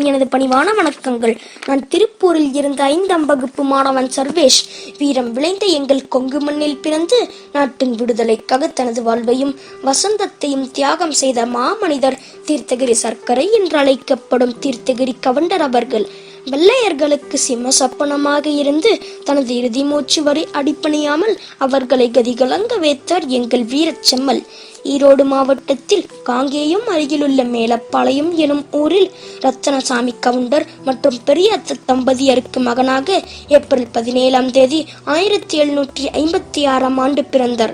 எனது பணிவான வணக்கங்கள். நான் திருப்பூரில் இருந்த 5ஆம் வகுப்பு மாணவன் சர்வேஷ். வீரம் விளைந்த எங்கள் கொங்கு மண்ணில் பிறந்து நாட்டின் விடுதலைக்காக தனது வாழ்வையும் வசந்தத்தையும் தியாகம் செய்த மாமனிதர் தீர்த்தகிரி சர்க்கரை என்று அழைக்கப்படும் தீர்த்தகிரி கவுண்டர் அவர்கள். வெள்ளையர்களுக்கு சிம்ம சப்பனமாக இருந்து தனது இறுதி மூச்சு வரை அடிப்பணியாமல் அவர்களை கதிகலங்க வைத்தார் எங்கள் வீரச் செம்மல். ஈரோடு மாவட்டத்தில் காங்கேயம் அருகிலுள்ள மேலப்பாளையம் எனும் ஊரில் ரத்தனசாமி கவுண்டர் மற்றும் பெரியாத்த தம்பதியருக்கு மகனாக ஏப்ரல் 17ஆம் தேதி 1756ஆம் ஆண்டு பிறந்தார்.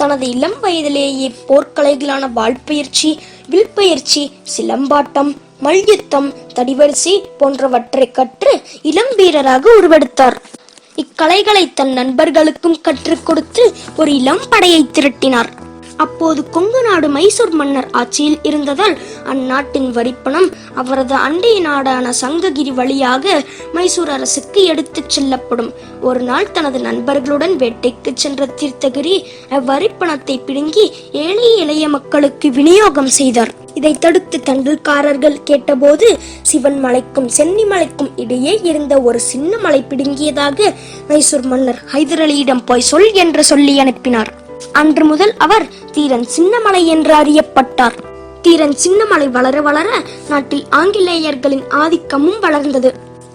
தனது இளம் வயதிலேயே போர்க்கலைகளான வாள்பயிற்சி, வில்பயிற்சி, சிலம்பாட்டம், மல்யுத்தம், தடிவரிசை போன்றவற்றை கற்று இளம் வீரராக உருவெடுத்தார். இக்கலைகளை தன் நண்பர்களுக்கும் கற்றுக் கொடுத்து ஒரு இளம் படையை திரட்டினார். அப்போது கொங்கு நாடு மைசூர் மன்னர் ஆட்சியில் இருந்ததால் அந்நாட்டின் வரிப்பணம் அவரது அண்டை நாடான சங்ககிரி வழியாக மைசூர் அரசுக்கு எடுத்துச் செல்லப்படும். ஒரு நாள் தனது நண்பர்களுடன் வேட்டைக்கு சென்ற தீர்த்தகிரி அவ்வரிப்பணத்தை பிடுங்கி ஏழை எளிய மக்களுக்கு விநியோகம் செய்தார். இதை தடுத்து தண்டல்காரர்கள் கேட்டபோது சிவன் மலைக்கும் சென்னி மலைக்கும் இடையே இருந்த ஒரு சின்ன மலை பிடுங்கியதாக மைசூர் மன்னர் ஹைதர் அலியிடம் போய் சொல் என்று சொல்லி அனுப்பினார். அன்று முதல் அவர் தீரன் சின்னமலை என்று அறியப்பட்டார். தீரன் சின்னமலை வளர வளர நாட்டில் ஆங்கிலேயர்களின் ஆதிக்கமும் வளர்ந்தது.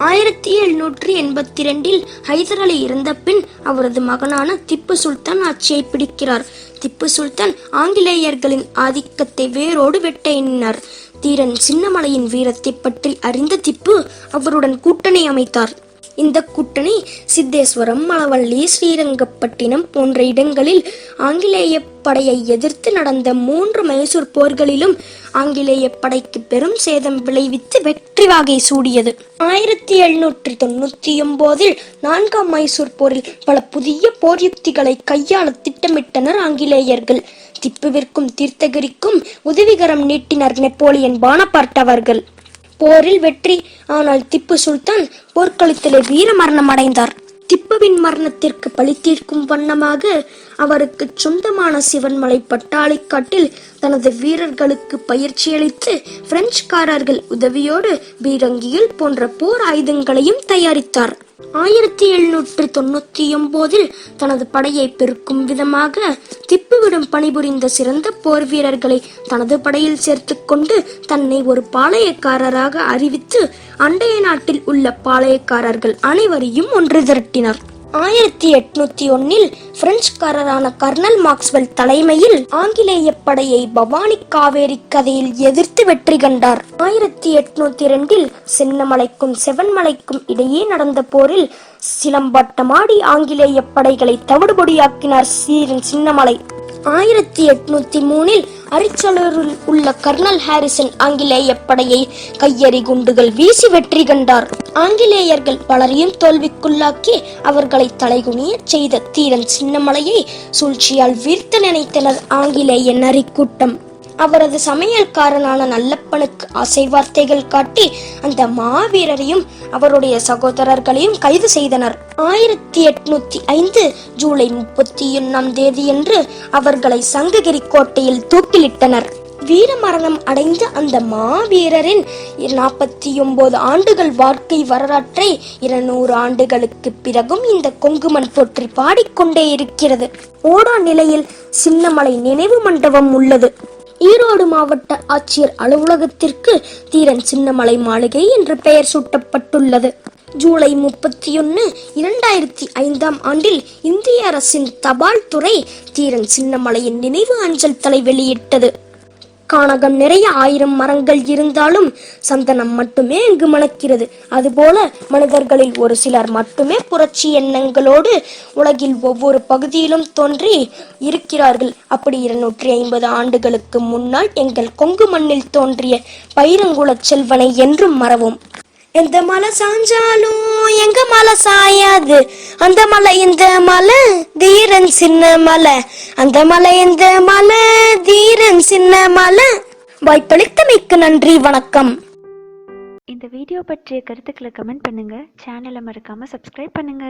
1782இல் ஹைதர் அலி இறந்த பின் அவரது மகனான திப்பு சுல்தான் ஆட்சியை பிடிக்கிறார். திப்பு சுல்தான் ஆங்கிலேயர்களின் ஆதிக்கத்தை வேரோடு வெட்ட எண்ணினார். தீரன் சின்னமலையின் வீரத்தை பற்றி அறிந்த திப்பு அவருடன் கூட்டணி அமைத்தார். இந்த கூட்டணி சித்தேஸ்வரம், மலவள்ளி, ஸ்ரீரங்கப்பட்டினம் போன்ற இடங்களில் ஆங்கிலேய படையை எதிர்த்து நடந்த 3 மைசூர் போர்களிலும் ஆங்கிலேய படைக்கு பெரும் சேதம் விளைவித்து வெற்றி வாகை சூடியது. 1799இல் 4ஆம் மைசூர் போரில் பல புதிய போர் யுக்திகளை கையாள திட்டமிட்டனர் ஆங்கிலேயர்கள். திப்புவிற்கும் தீர்த்தகிரிக்கும் உதவிகரம் நீட்டினர் நெப்போலியன் பானபார்ட் அவர்கள். போரில் வெற்றி. ஆனால் திப்பு சுல்தான் போர்க்களத்திலே வீர மரணம் அடைந்தார். திப்புவின் மரணத்திற்கு பழி தீர்க்கும் வண்ணமாக அவருக்கு சொந்தமான சிவன்மலை பட்டாளிக்காட்டில் தனது வீரர்களுக்கு பயிற்சி அளித்து பிரெஞ்சுக்காரர்கள் உதவியோடு பீரங்கிகள் போன்ற போர் ஆயுதங்களையும் தயாரித்தார். 1799இல் தனது படையை பெருக்கும் விதமாக திப்புவிடம் பணிபுரிந்த சிறந்த போர் வீரர்களை தனது படையில் சேர்த்து கொண்டு தன்னை ஒரு பாளையக்காரராக அறிவித்து அண்டைய நாட்டில் உள்ள பாளையக்காரர்கள் அனைவரையும் ஒன்று திரட்டினார். 1801இல் பிரெஞ்சுக்காரரான கர்னல் மாக்ஸ்வெல் தலைமையில் ஆங்கிலேய படையை பவானி காவேரி கதையில் எதிர்த்து வெற்றி கண்டார். 1802இல் சின்னமலைக்கும் செவன்மலைக்கும் இடையே நடந்த போரில் சிலம்பாட்டமாடி ஆங்கிலேய படைகளை தவிடுபொடியாக்கினார் சீரன் சின்னமலை. 1803இல் அரிச்சலூரில் உள்ள கர்னல் ஹாரிசன் ஆங்கிலேய படையை கையெறி குண்டுகள் வீசி வெற்றி கண்டார். ஆங்கிலேயர்கள் பலரையும் தோல்விக்குள்ளாக்கி அவர்களை தலைகுனிய செய்த தீரன் சின்னமலையை சூழ்ச்சியால் வீழ்த்த நினைத்தனர் ஆங்கிலேய நரிக்கூட்டம். அவரது சமையல்காரனான நல்லப்பனுக்கு ஆசை வார்த்தைகள் காட்டி அந்த மாவீரரையும் அவருடைய சகோதரர்களையும் கைது செய்தனர். 1805 ஜூலை 31ஆம் தேதியன்று அவர்களை சங்ககிரி கோட்டையில் தூக்கிலிட்டனர். வீரமரணம் அடைந்த அந்த மாவீரரின் 49 ஆண்டுகள் வாழ்க்கை வரலாற்றை 200 ஆண்டுகளுக்கு பிறகும் இந்த கொங்குமண் போற்றி பாடிக்கொண்டே இருக்கிறது. ஓடா நிலையில் சின்னமலை நினைவு மண்டபம் உள்ளது. ஈரோடு மாவட்ட ஆட்சியர் அலுவலகத்திற்கு தீரன் சின்னமலை மாளிகை என்று பெயர் சூட்டப்பட்டுள்ளது. ஜூலை 31, 2005ஆம் ஆண்டில் இந்திய அரசின் தபால் துறை தீரன் சின்னமலையின் நினைவு அஞ்சல் தலை வெளியிட்டது. கானகம் நிறைய 1000 மரங்கள் இருந்தாலும் சந்தனம் மட்டுமே இங்கு மணக்கிறது. அதுபோல மனிதர்களில் ஒரு சிலர் மட்டுமே புரட்சி எண்ணங்களோடு உலகில் ஒவ்வொரு பகுதியிலும் தோன்றி இருக்கிறார்கள். அப்படி 250 ஆண்டுகளுக்கு முன்னால் எங்கள் கொங்கு மண்ணில் தோன்றிய பைரங்குல செல்வனை என்றும் மறவோம். எந்த மலை சாஞ்சாலும் எங்க மலை சாயாது, அந்த மலை இந்த மலை தீரன் சின்ன மலை, அந்த மலை இந்த மலை தீரன் சின்ன மலை. வாய்ப்பளித்தமைக்கு நன்றி, வணக்கம். இந்த வீடியோ பற்றிய கருத்துக்களை கமெண்ட் பண்ணுங்க. சேனலை மறக்காம சப்ஸ்கிரைப் பண்ணுங்க.